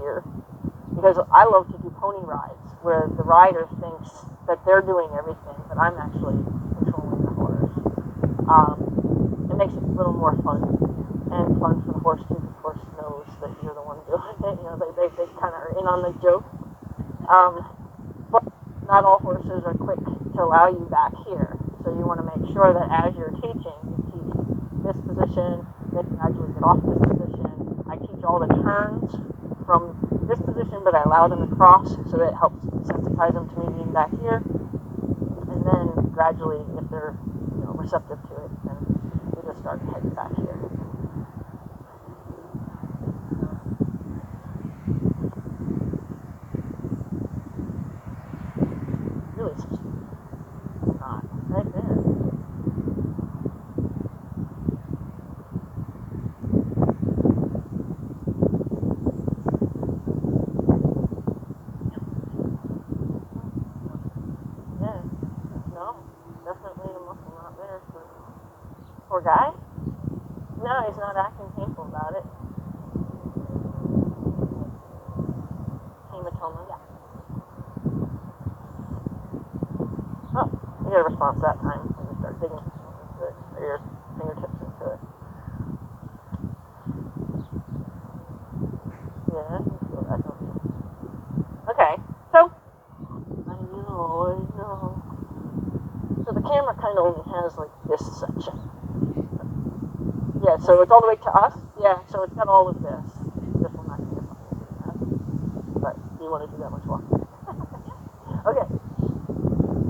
here, because I love to do pony rides where the rider thinks that they're doing everything, but I'm actually controlling the horse. It makes it a little more fun, and fun for the horse too, because the horse knows that you're the one doing it. You know, they kind of are in on the joke. But not all horses are quick to allow you back here, so you want to make sure that as you're teaching, you teach this position, then gradually get off this position. I teach all the turns from this position, but I allow them to cross, so that it helps sensitize them to me being back here. And then gradually, if they're receptive to it, then we just start heading back here. Really, not right there. Yeah, no, definitely the muscle not there. Poor guy. No, he's not acting painful about it. Hematoma, yeah. Oh, you get a response that time when you start digging into it, or your fingertips into it. Yeah, you feel that, don't you? Okay, so, I know. So the camera kind of only has like this section. Yeah, so it's all the way to us. Yeah, so it's got all of this. This will not be that. But you want to do that much more. Okay.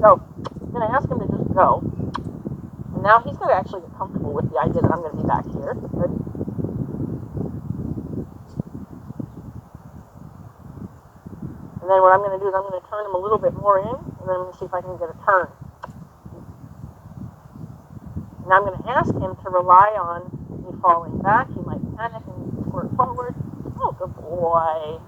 So I'm gonna ask him to just go. And now he's gonna actually get comfortable with the idea that I'm gonna be back here. Good. And then what I'm gonna do is I'm gonna turn him a little bit more in, and then I'm gonna see if I can get a turn. And I'm gonna ask him to rely on me falling back. He might panic and squirt forward. Oh, good boy.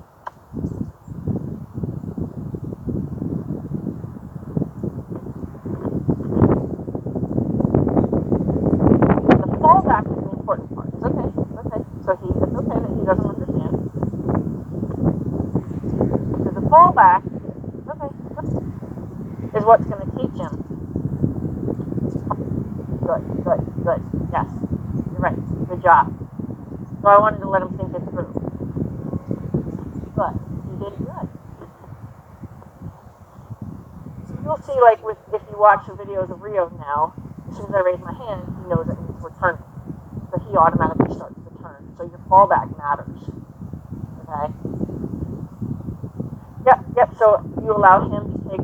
The fallback is the important part. It's okay. So it's okay that he doesn't understand. Because the fallback, is what's going to teach him. Good. Yes, you're right. Good job. So I wanted to let him think it through. Good. You did good. So you'll see, like, if you watch the videos of Rio now, as soon as I raise my hand, he knows that means we're turning. So he automatically starts the turn. So your fallback matters. Okay? Yep. So you allow him to take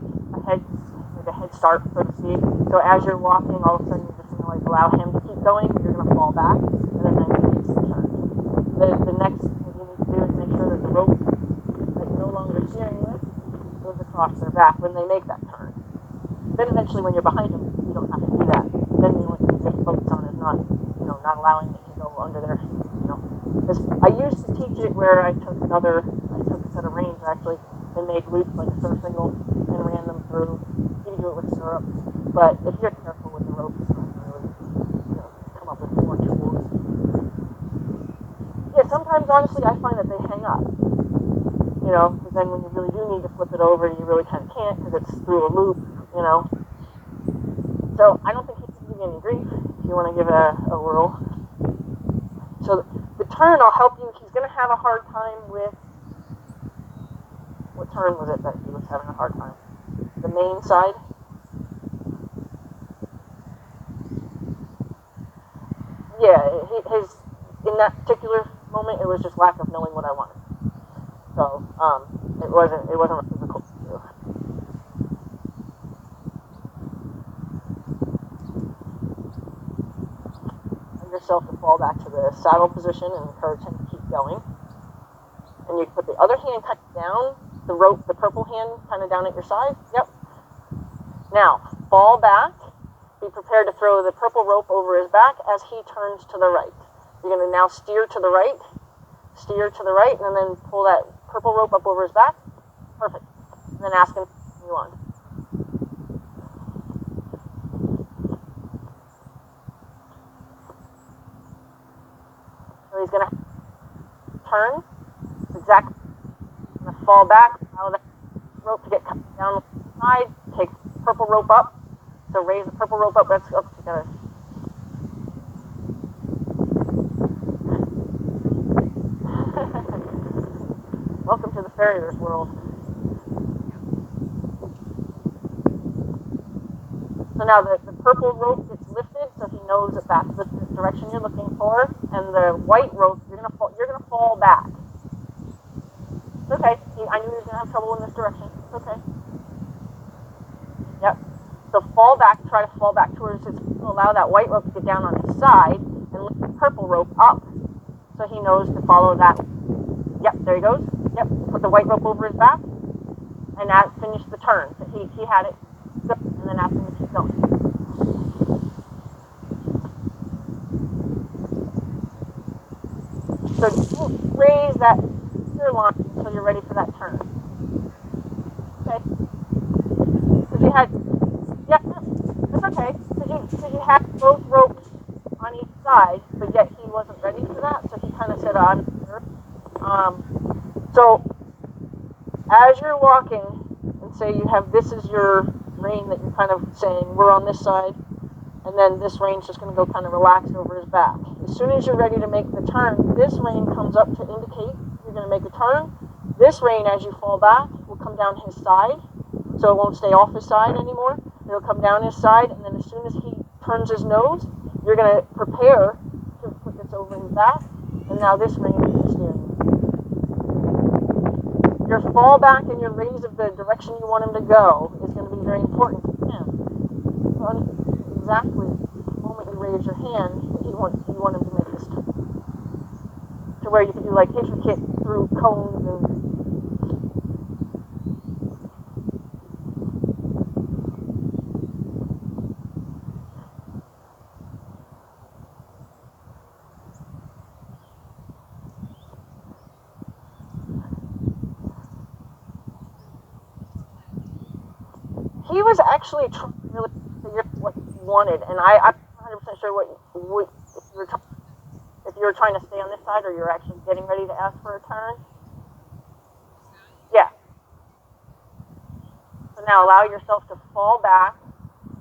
a head start, so to speak. So as you're walking, all of a sudden you're just going to allow him to keep going. You're going to fall back, and then he makes the turn. The next thing you need to do is make sure that the rope that you're no longer steering with goes across their back when they make that turn. Then eventually, when you're behind them, you don't have to do that. Then the only thing you have to focus on is not allowing it to go under their feet. Because I used to teach it where I took a set of reins actually and made loops like a surf single and ran them through. You can do it with stirrups, but if you're careful with the ropes, you can really come up with more tools. Yeah, sometimes honestly I find that they hang up. Because then when you really do need to flip it over, you really kind of can't because it's through a loop. So I don't think he can give you any grief if you want to give it a whirl. So the turn, I'll help you. He's going to have a hard time with. What turn was it that he was having a hard time? The main side? Yeah, in that particular moment, it was just lack of knowing what I wanted. So, it wasn't a physical issue. And yourself to fall back to the saddle position and encourage him to keep going. And you put the other hand kind of down, the rope, the purple hand kind of down at your side. Yep. Now, fall back. Be prepared to throw the purple rope over his back as he turns to the right. You're going to now steer to the right, and then pull that purple rope up over his back. Perfect. And then ask him to continue on. So he's going to turn exactly fall back, allow that rope to get cut down the side, take purple rope up. So raise the purple rope up. Let's up together. Welcome to the farrier's world. So now the purple rope gets lifted, so he knows that that's the direction you're looking for, and the white rope you're gonna fall back. It's okay. I knew he was gonna have trouble in this direction. It's okay. Yep. So fall back. Try to fall back towards his. Allow that white rope to get down on his side, and lift the purple rope up, so he knows to follow that. Yep. There he goes. Yep. Put the white rope over his back, and that finished the turn. So he had it. Good. And then ask him to keep going. So don't raise that center line until you're ready for that turn. Okay. Because you had, yeah, that's okay. Because you had both ropes on each side, but yet he wasn't ready for that, so he kind of said, I'm sure. So as you're walking, and say you have, this is your rein that you're kind of saying, we're on this side, and then this rein's just going to go kind of relaxed over his back. As soon as you're ready to make the turn, this rein comes up to indicate you're going to make a turn. This rein, as you fall back, will come down his side, so it won't stay off his side anymore. It'll come down his side, and then as soon as he turns his nose, you're going to prepare to put this over his back, and now this rein is the steering wheel. Your fall back and your raise of the direction you want him to go is going to be very important to him. So exactly the moment you raise your hand, you want him to make this turn. To where you can do like intricate through cones and he was actually trying to really figure out what he wanted, and I'm not 100% sure if you were trying to stay on this side or you're actually getting ready to ask for a turn. Yeah. So now allow yourself to fall back,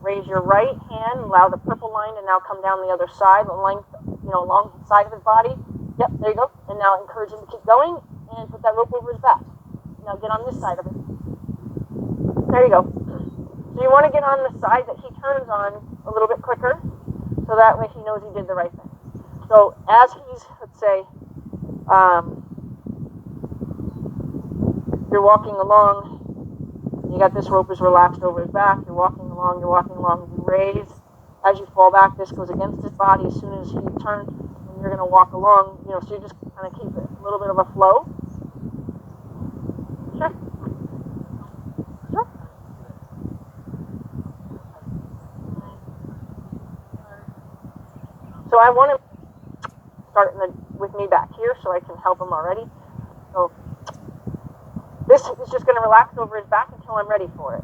raise your right hand, allow the purple line to now come down the other side, along the side of his body. Yep, there you go. And now encourage him to keep going and put that rope over his back. Now get on this side of it. There you go. So you want to get on the side that he turns on a little bit quicker, so that way he knows he did the right thing. So as he's, let's say, you're walking along, you got this rope is relaxed over his back, you're walking along, you raise. As you fall back, this goes against his body as soon as he turns, and you're going to walk along, so you just kind of keep it a little bit of a flow. Sure. Sure. So I want to start with me back here so I can help him already. So this is just going to relax over his back until I'm ready for it.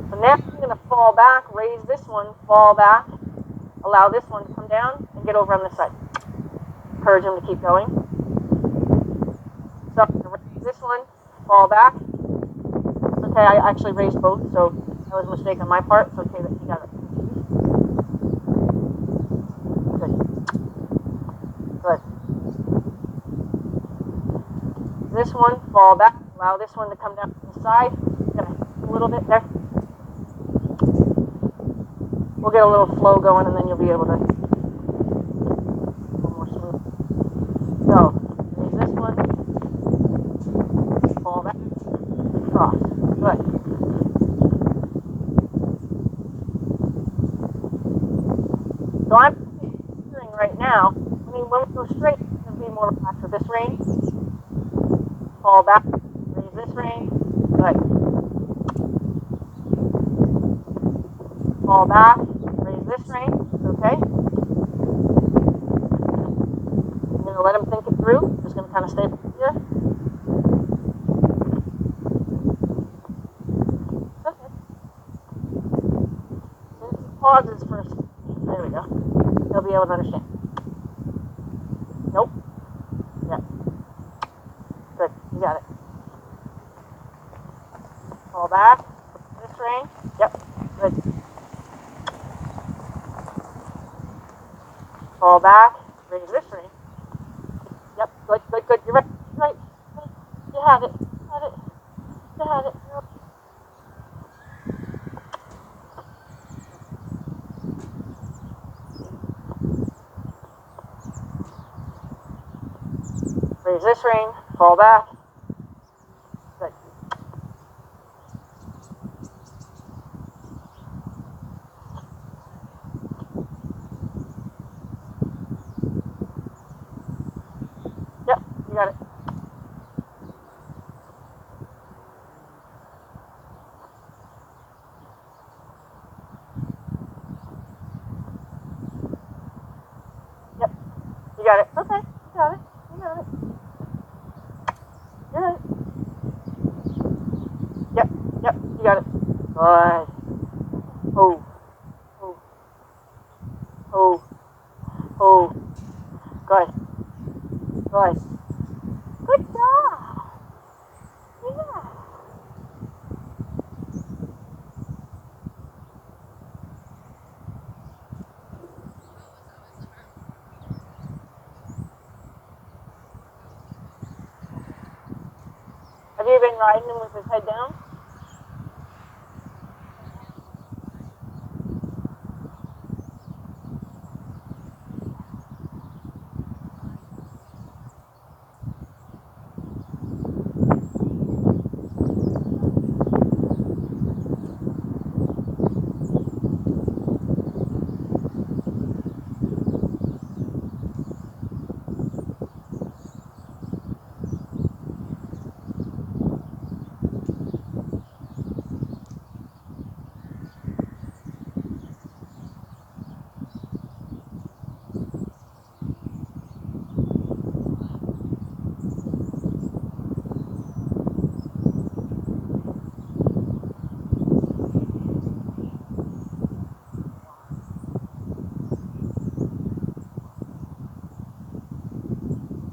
So now I'm going to fall back, raise this one, fall back, allow this one to come down, and get over on this side. Encourage him to keep going. So I'm going to raise this one, fall back. Okay, I actually raised both, so that was a mistake on my part. It's okay that he got it. Good. This one, fall back. Allow this one to come down to the side. A little bit there. We'll get a little flow going, and then you'll be able to. More smooth. So, raise this one. Fall back. Cross. Good. So I'm steering right now. When we go straight, it's going to be more relaxed with this rein. Fall back, raise this rein. Good. Fall back, raise this rein. Okay. I'm going to let him think it through. Just going to kind of stay here. Okay. Since he pauses for a second, there we go. He'll be able to understand. Nope. Yeah. Good. You got it. Fall back. This rein. Yep. Good. Fall back. Raise this rein. Yep. Good, good, good. You're right. You're right. You have it. You have it. You have it. Raise this rein. Fall back. Good. Yep. You got it. Yep. You got it. Okay. You got it. You got it. You got it. Yep. Yep. You got it. Good. Oh. Oh. Oh. Oh. Good. Good. Good job. Yeah. Have you been riding him with his head down?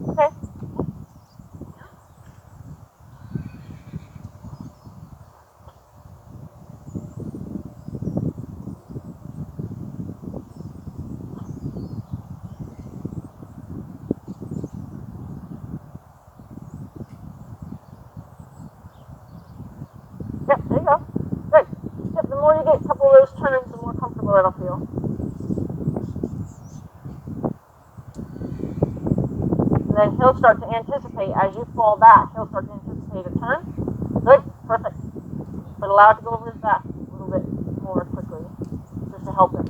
Okay. Yep, there you go. Good. Yep, the more you get a couple of those turns, the more comfortable it'll feel. And then he'll start to anticipate as you fall back. He'll start to anticipate a turn. Good. Perfect. But allow it to go over his back a little bit more quickly, just to help him.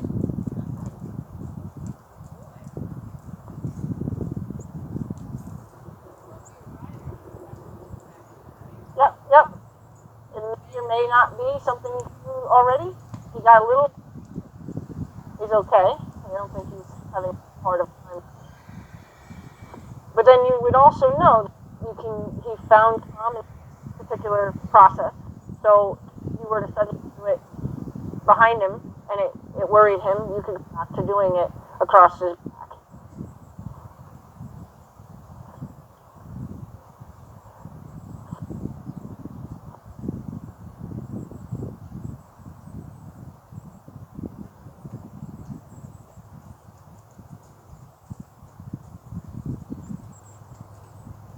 Yep, yep. It may or may not be something you do already. He got a little. He's okay. I don't think he's having a hard time. But then you would also know that he found calm in a particular process. So if you were to suddenly do it behind him and it worried him, you could go back to doing it across his back.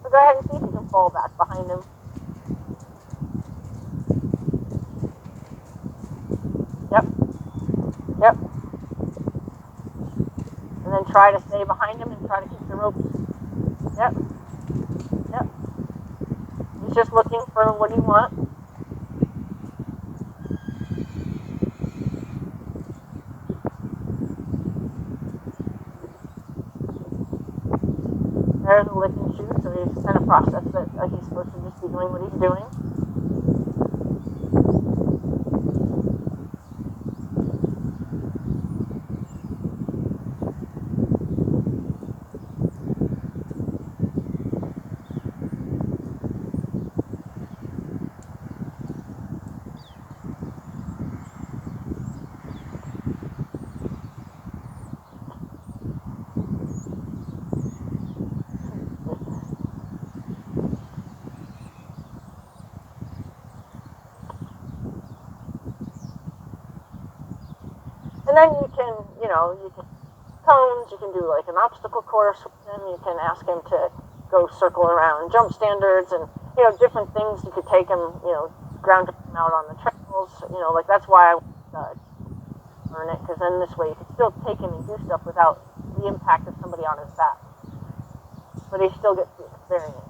So go ahead and see if you can fall back behind him. Yep. Yep. And then try to stay behind him and try to keep the ropes. Yep. Yep. He's just looking for what you want. There's a licking shoe, so he's kind of processed that he's supposed to just be doing what he's doing. then you can cones, you can do like an obstacle course with him, you can ask him to go circle around jump standards and, different things you could take him, ground him out on the trails, like that's why I learn it, because then this way you can still take him and do stuff without the impact of somebody on his back. But he still gets the experience.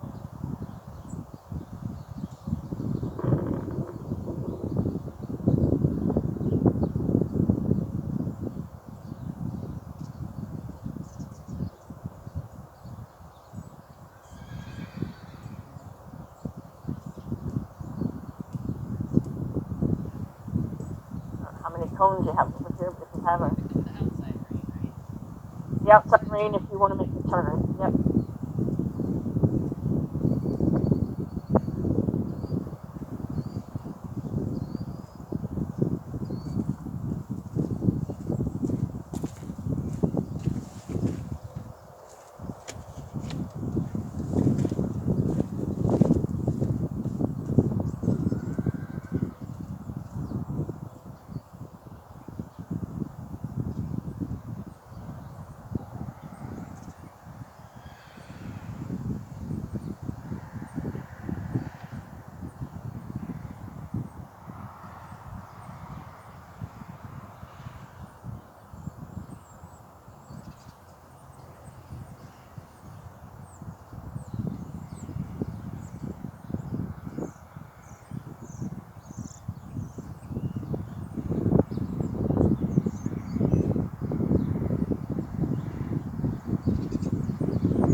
How many cones you have over here, but if you have the outside rein if you want to make the turn. Yep.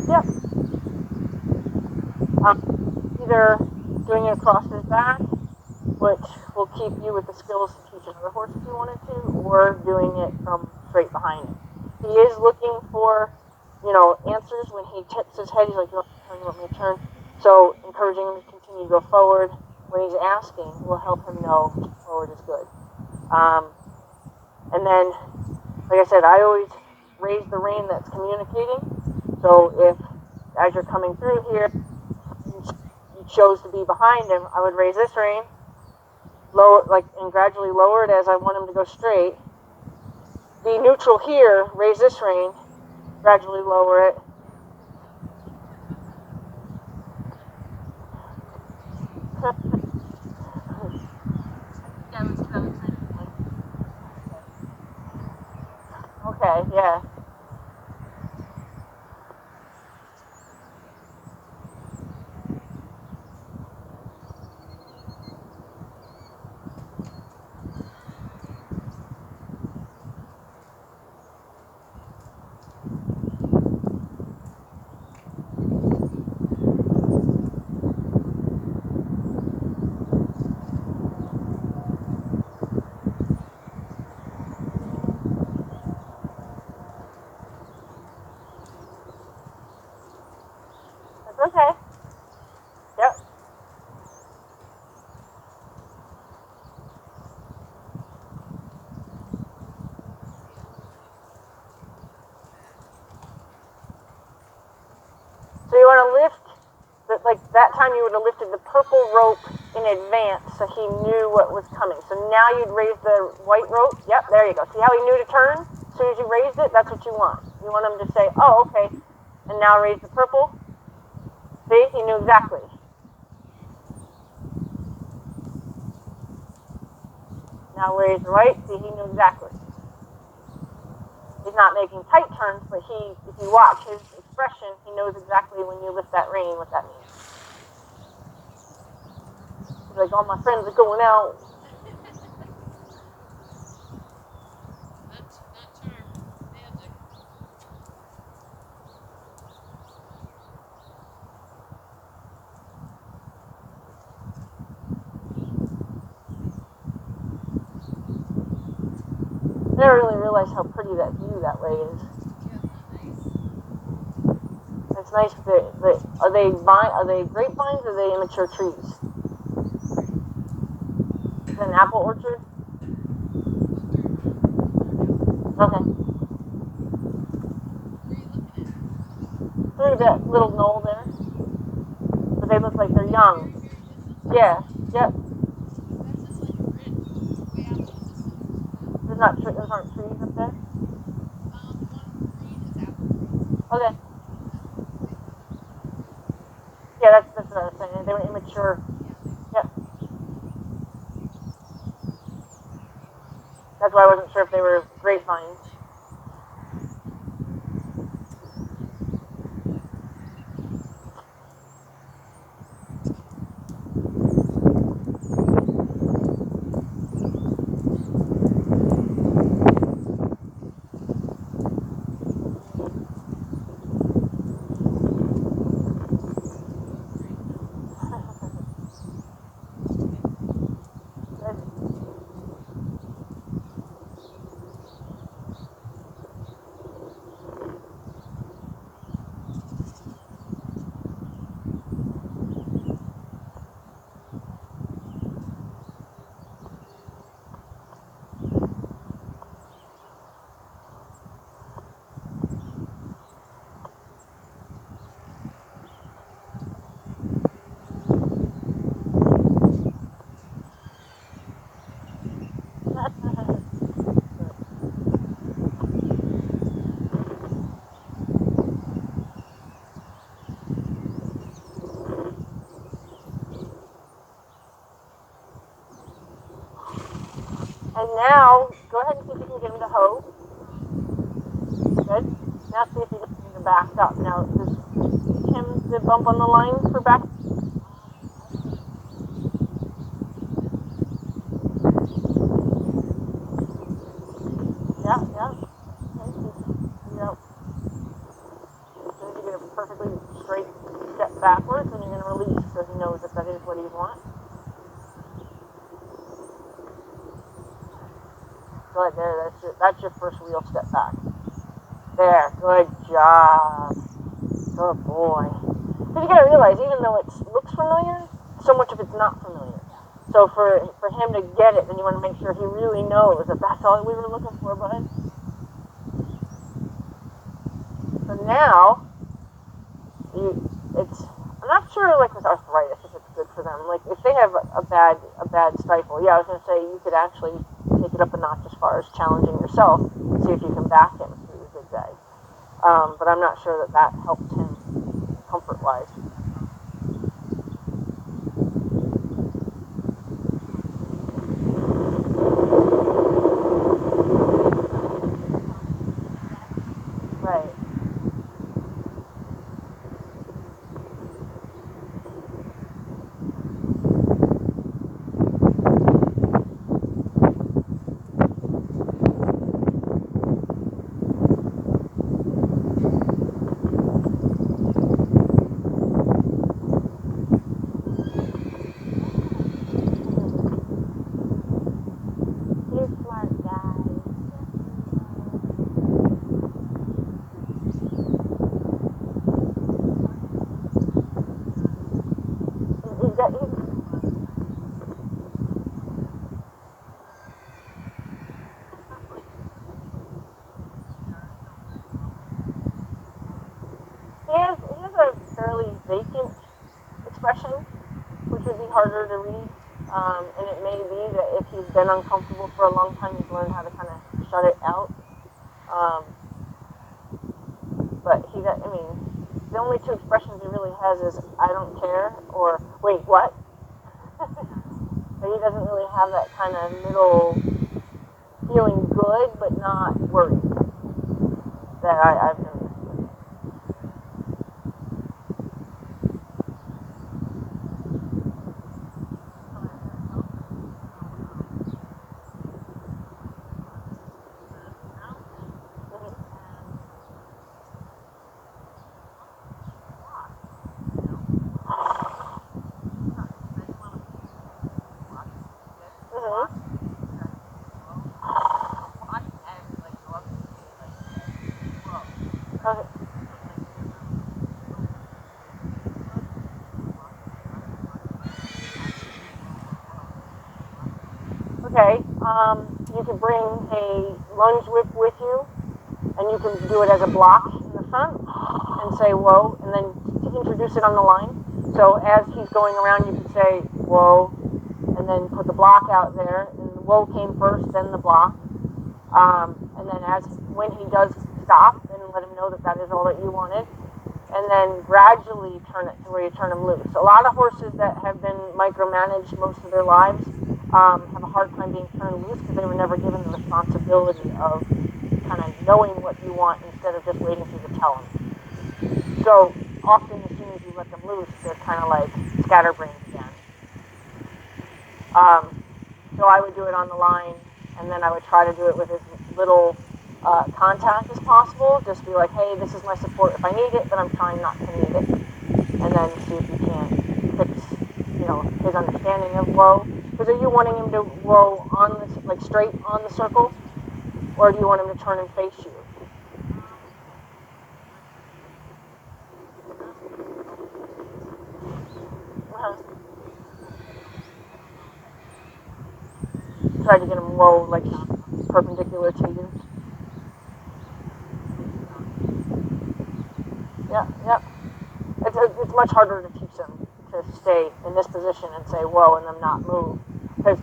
Yep. Either doing it across his back, which will keep you with the skills to teach another horse if you wanted to, or doing it from straight behind him. He is looking for, answers when he tips his head. He's like, you want me to turn? So encouraging him to continue to go forward when he's asking will help him know forward is good. And then, like I said, I always raise the rein that's communicating. So if, as you're coming through here, you chose to be behind him, I would raise this rein, and gradually lower it as I want him to go straight. Be neutral here, raise this rein, gradually lower it. Okay, yeah. Okay. Yep. So you want to lift, like that time you would have lifted the purple rope in advance so he knew what was coming. So now you'd raise the white rope. Yep, there you go. See how he knew to turn? As soon as you raised it, that's what you want. You want him to say, oh, okay, and now raise the purple. See, he knew exactly. Now raise the right. See, he knew exactly. He's not making tight turns, but if you watch his expression, he knows exactly when you lift that rein what that means. He's like, all my friends are going out. I never really realized how pretty that view that way is. Yeah, it's nice. Are they grapevines or are they immature trees? Is it an apple orchard? Okay. Through that little knoll there. But they look like they're young. Yeah. Yep. Those aren't trees up there? Okay. Yeah, that's what I was saying. They were immature. Yep. That's why I wasn't sure if they were grapevines. And now, go ahead and see if you can get him to hoe. Good. Now see if you can get him to back up. Now, does Tim the bump on the line for back? Yeah, yeah. Okay, yep. As soon as you get a perfectly straight step backwards, then you're going to release so he knows that that is what he wants. Good, there, that's your first real step back. There, good job. Good boy. Because you gotta realize, even though it looks familiar, so much of it's not familiar. So for him to get it, then you want to make sure he really knows that that's all we were looking for, bud. So now, I'm not sure, like with arthritis, if it's good for them. Like if they have a bad stifle, yeah, I was gonna say you could actually take it up a notch as far as challenging yourself, see if you can back him through the zigzag. But I'm not sure that helped him comfort-wise. Right. He has a fairly vacant expression, which would be harder to read. And it may be that if he's been uncomfortable for a long time, he's learned how to kind of shut it out. But the only two expressions he really has is "I don't care" or "Wait, what?" But he doesn't really have that kind of middle feeling good but not worried that I've noticed. Okay, you can bring a lunge whip with you, and you can do it as a block in the front, and say whoa, and then to introduce it on the line. So as he's going around, you can say whoa, and then put the block out there, and the whoa came first, then the block. And then when he does stop, then let him know that that is all that you wanted. And then gradually turn it to where you turn them loose. A lot of horses that have been micromanaged most of their lives have a hard time being turned loose because they were never given the responsibility of kind of knowing what you want instead of just waiting for you to tell them. So often as soon as you let them loose, they're kind of like scatterbrained again. So I would do it on the line, and then I would try to do it with as little contact as possible. Just be like, hey, this is my support. If I need it, then I'm trying not to need it. And then see if you can't fix, his understanding of whoa. Because are you wanting him to whoa on the, like straight on the circle? Or do you want him to turn and face you? Uh-huh. Try to get him whoa, like perpendicular to you. Yeah, yeah. It's much harder to teach them to stay in this position and say whoa and them not move. Because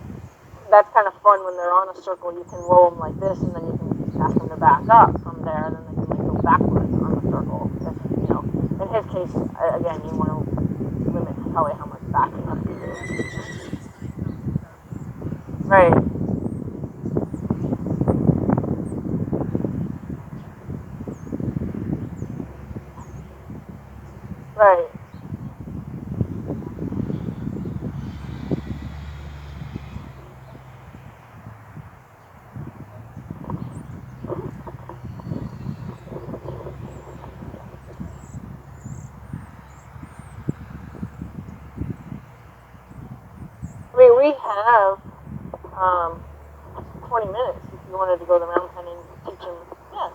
that's kind of fun when they're on a circle. You can roll them like this, and then you can ask them to back up from there, and then they can like go backwards on the circle. If, in his case, again, you want to limit probably how much backing up you do. Right, right, I mean, we have um, 20 minutes if you wanted to go to the mountain and teach him. Yeah,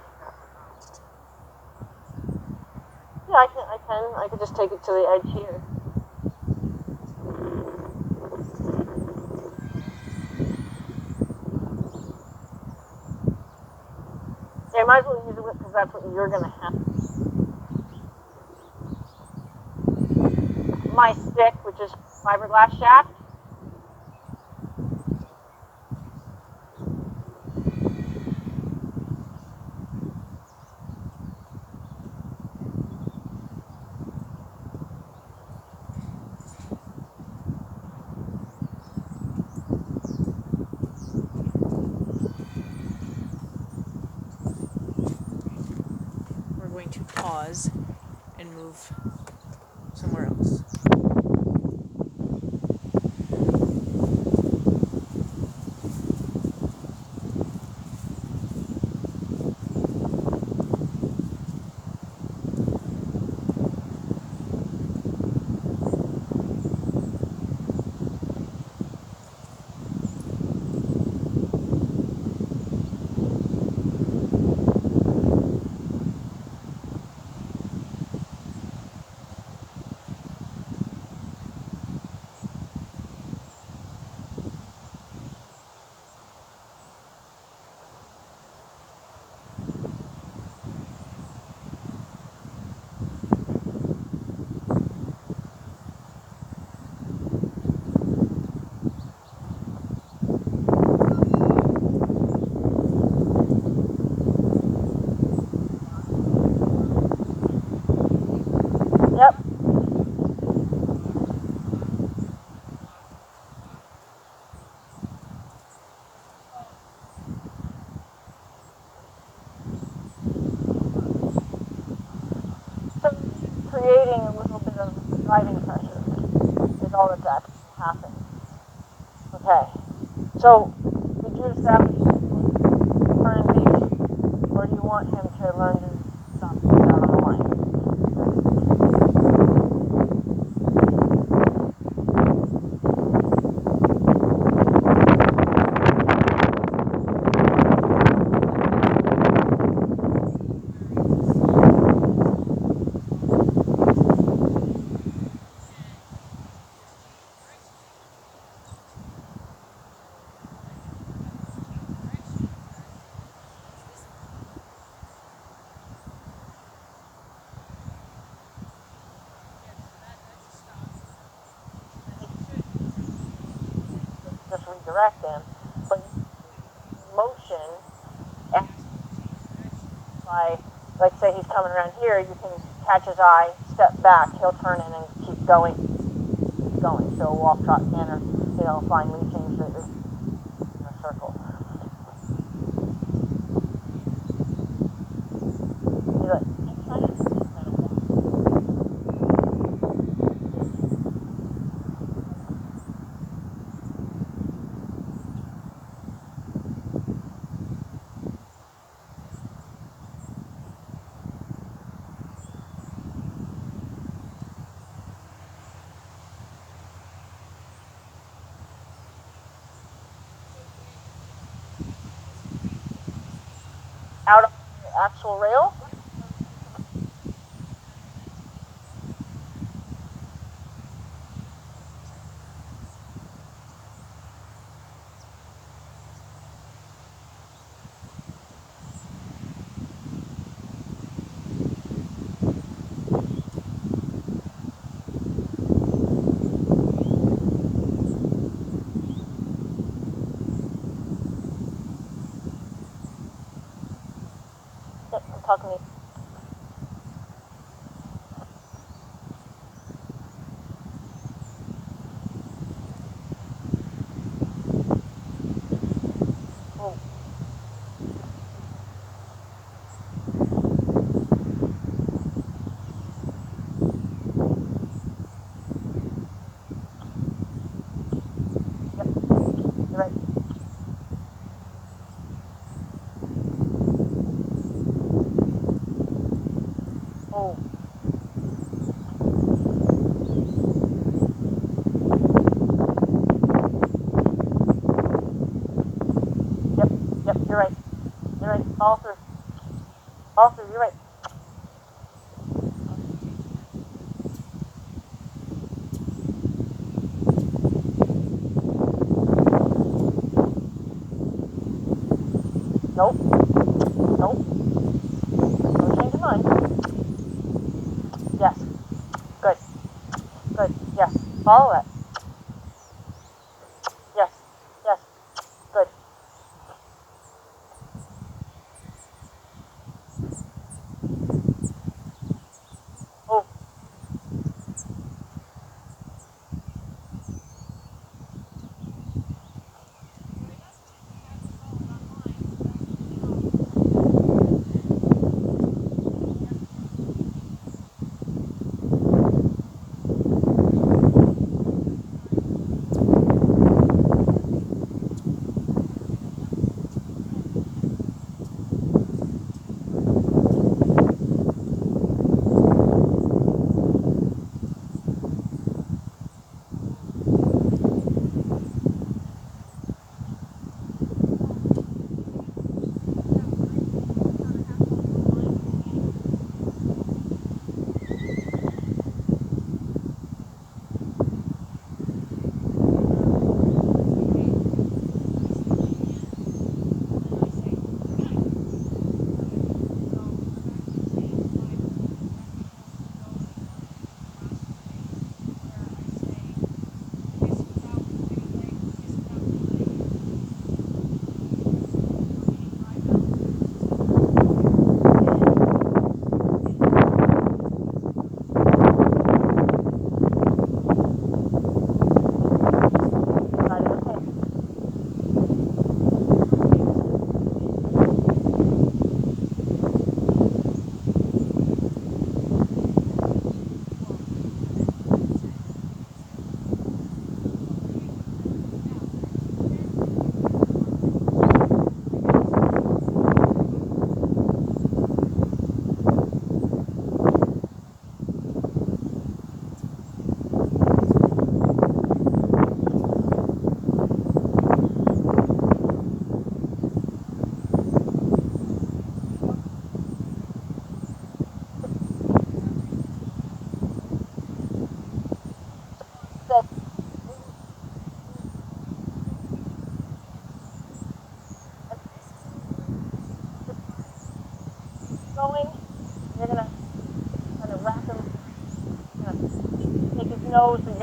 yeah, I can. I could just take it to the edge here. Yeah, I might as well use it because that's what you're gonna have. My stick, which is fiberglass shaft. We're going to pause and move somewhere else. Yep. So creating a little bit of driving pressure is all that's actually happening. Okay. So did you establish current base, or do you want him to learn to stop down on the line? Just redirect him. But motion by, like say he's coming around here, you can catch his eye, step back, he'll turn in and keep going. So a walk, trot, canter, flying lead change in a circle. Out of the actual rail. Yep, I'm talking to you. You're right. You're right. All through. All through. You're right. Nope. Nope. Don't change your mind. Yes. Good. Good. Yes. Follow that. Yes. Yes. Good. Oh. Going, you're gonna kind of wrap him, take his nose and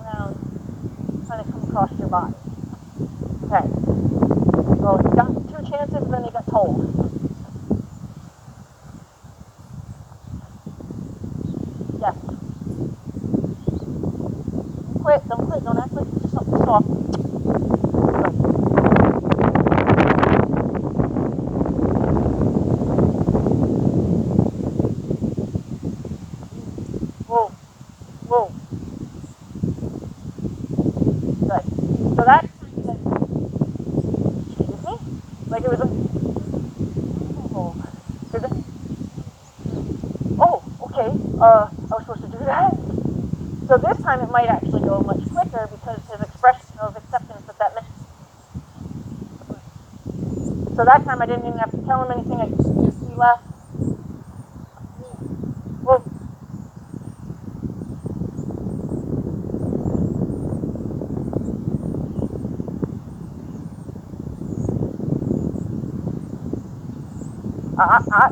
around, kind of come across your body. Okay? Okay. Well, he got 2 chances, and then he got told. Yes. Don't quit. Don't act like it's just something soft. Whoa. Whoa. Good. So that, excuse me, like it was a, oh, oh, okay, I was supposed to do that. So this time it might actually go much quicker because his expression of acceptance that meant. So that time I didn't even have to tell him anything. I just he left. Well,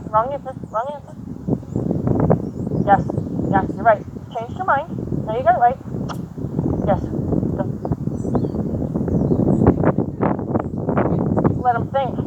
wrong answer. Wrong answer. Yes. Yes, you're right. You changed your mind. Now you got it right. Yes. Go. Let him think.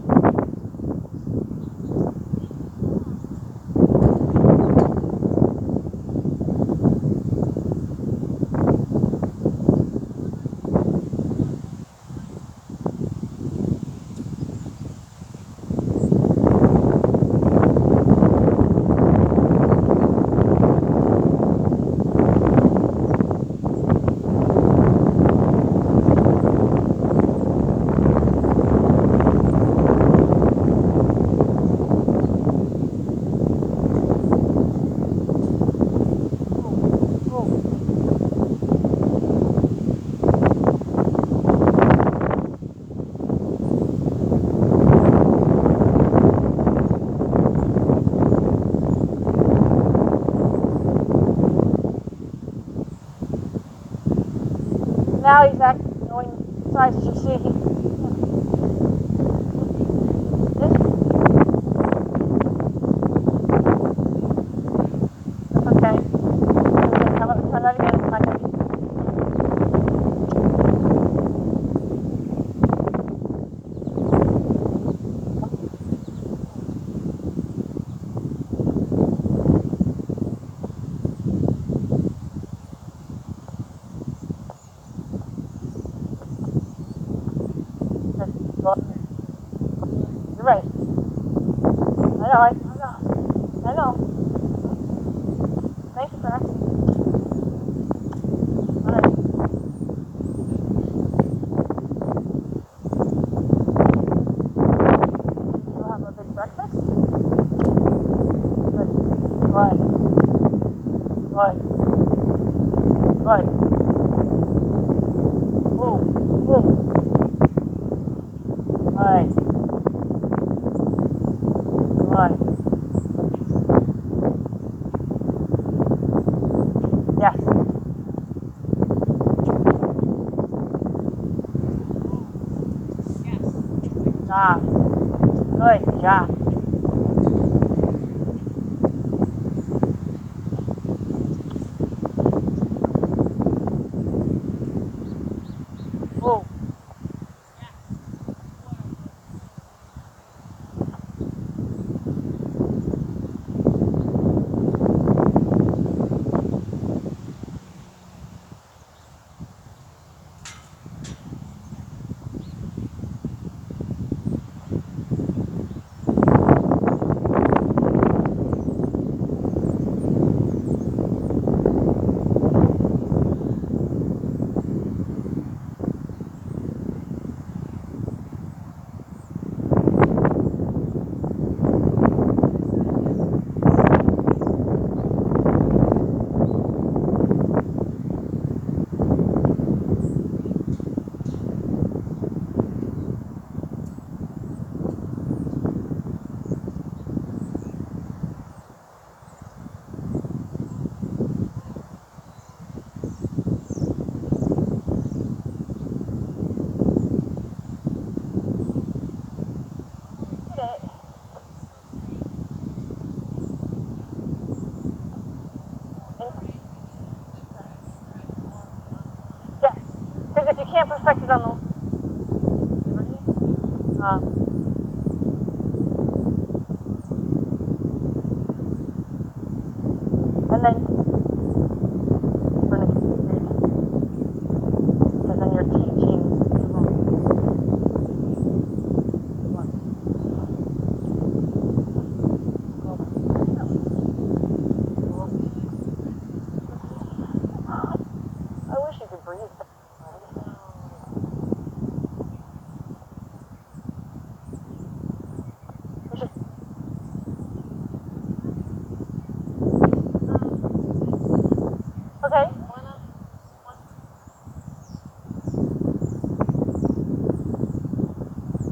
Now he's actually knowing the size. You see, that's okay. How about try that again? You're right. I know. Thank you for asking. All right. You'll have a big breakfast? Good. Good. Good. Good. Whoa. Whoa. All right. Good. Yes. Good job. Good job. Whoa. Because if you can't perfect it on the And then, because then you're teaching. I wish you could breathe. You should